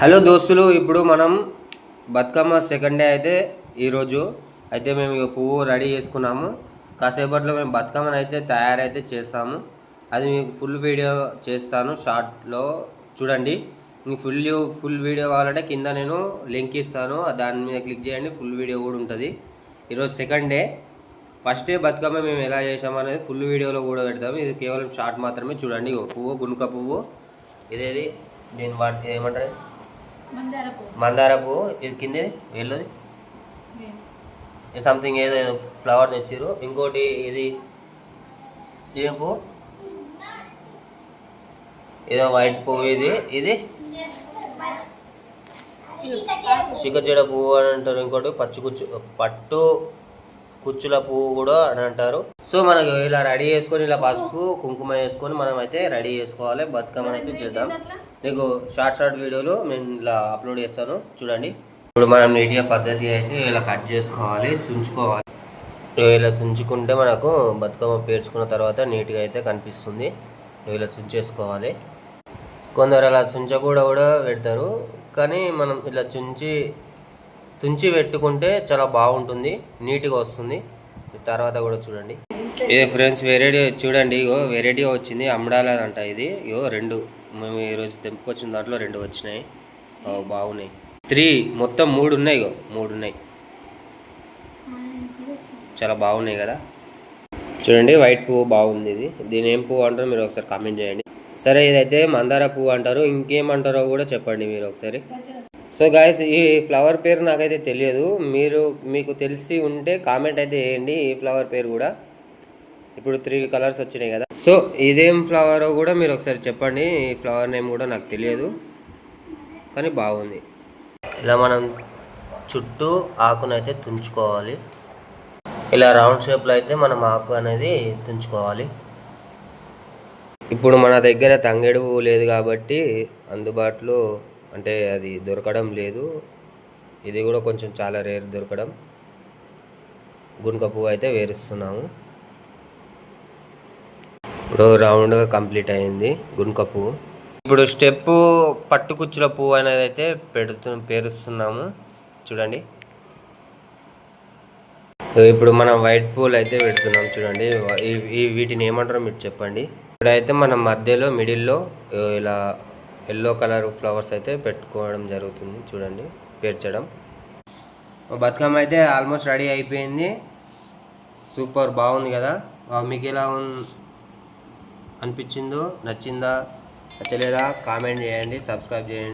Hello దోస్తులు, ఇప్పుడు మనం బతుకమ్మ సెకండ్ డే అయితే ఈరోజు అయితే మేము ఇక పువ్వు రెడీ చేసుకున్నాము. కాసేపట్లో మేము బతుకమ్మను అయితే తయారైతే చేస్తాము. అది మీకు ఫుల్ వీడియో చేస్తాను, షార్ట్లో చూడండి. మీకు ఫుల్ వీడియో కావాలంటే కింద నేను లింక్ ఇస్తాను, దాని మీద క్లిక్ చేయండి. ఫుల్ వీడియో కూడా ఉంటుంది. ఈరోజు second day. First day Bathukamma మేము ఎలా చేసామనేది ఫుల్ వీడియోలో కూడా పెడతాము. ఇది కేవలం షార్ట్ మాత్రమే చూడండి. పువ్వు గునుక పువ్వు, ఇదేది దీని వాటి ఏమంటారు, మందార పువ్వు. ఇది కింద వెళ్ళది సంథింగ్ ఏదో ఫ్లవర్ తెచ్చారు. ఇంకోటి ఇది ఏం పువ్వు, ఏదో వైట్ పువ్వు. ఇది సిక్కచెడ పువ్వు అని అంటారు. ఇంకోటి పట్టు కుచ్చుల పువ్వు కూడా అని అంటారు. సో మనకు ఇలా రెడీ చేసుకొని, ఇలా పసుపు కుంకుమ వేసుకొని మనం అయితే రెడీ చేసుకోవాలి. బతుకమ్మని అయితే చేద్దాం. నీకు షార్ట్ వీడియోలు నేను ఇలా అప్లోడ్ చేస్తాను, చూడండి. ఇప్పుడు మనం నీట్గా పద్ధతి అయితే ఇలా కట్ చేసుకోవాలి, చుంచుకోవాలి. ఇలా చుంచుకుంటే మనకు బతుకమ్మ పేర్చుకున్న తర్వాత నీట్గా అయితే కనిపిస్తుంది. ఇలా చుంచేసుకోవాలి. కొందరు అలా చుంచకూడా పెడతారు, కానీ మనం ఇలా తుంచి పెట్టుకుంటే చాలా బాగుంటుంది, నీట్గా వస్తుంది. తర్వాత కూడా చూడండి. ఇదే ఫ్రెండ్స్ వెరైటీ చూడండి. ఇగో వెరైటీగా వచ్చింది, అమ్మడాలంట ఇది. ఇగో రెండు మేము ఈరోజు తెంపుకొచ్చిన దాంట్లో 2 వచ్చినాయి. బాగున్నాయి. 3 మొత్తం 3 ఉన్నాయి. ఇగో 3 ఉన్నాయి, చాలా బాగున్నాయి కదా. చూడండి, వైట్ పువ్వు బాగుంది. దీని ఏం పువ్వు అంటారో మీరు ఒకసారి కామెంట్ చేయండి. సరే, ఇదైతే మందార పువ్వు అంటారు. ఇంకేమంటారో కూడా చెప్పండి మీరు ఒకసారి. సో గాయస్, ఈ ఫ్లవర్ పేరు నాకైతే తెలియదు. మీకు తెలిసి ఉంటే కామెంట్ అయితే వేయండి ఈ ఫ్లవర్ పేరు కూడా. ఇప్పుడు 3 కలర్స్ వచ్చినాయి కదా. సో ఇదేం ఫ్లవరో కూడా మీరు ఒకసారి చెప్పండి. ఈ ఫ్లవర్ నేమ్ కూడా నాకు తెలియదు, కానీ బాగుంది. ఇలా మనం చుట్టూ ఆకునైతే తుంచుకోవాలి. ఇలా రౌండ్ షేప్లో అయితే మనం ఆకు అనేది తుంచుకోవాలి. ఇప్పుడు మన దగ్గర తంగేడు పువ్వు లేదు కాబట్టి అందుబాటులో, అంటే అది దొరకడం లేదు. ఇది కూడా కొంచెం చాలా రేర్ దొరకడం. గునుక పువ్వు అయితే వేరుస్తున్నాము. ఇప్పుడు రౌండ్గా కంప్లీట్ అయింది గునుక పువ్వు. ఇప్పుడు స్టెప్ పట్టుకుచ్చుల పువ్వు అనేది అయితే పేరుస్తున్నాము, చూడండి. ఇప్పుడు మనం వైట్ పువ్వులు అయితే పెడుతున్నాం, చూడండి. వీటిని ఏమంటారో మీరు చెప్పండి. ఇప్పుడైతే మనం మధ్యలో మిడిల్లో ఇలా ఎల్లో కలర్ ఫ్లవర్స్ అయితే పెట్టుకోవడం జరుగుతుంది, చూడండి, పేర్చడం. బతుకమ్మ అయితే ఆల్మోస్ట్ రెడీ అయిపోయింది. సూపర్, బాగుంది కదా. మీకు ఎలా అనిపించిందో, నచ్చిందా నచ్చలేదా కామెంట్ చేయండి, సబ్స్క్రైబ్ చేయండి.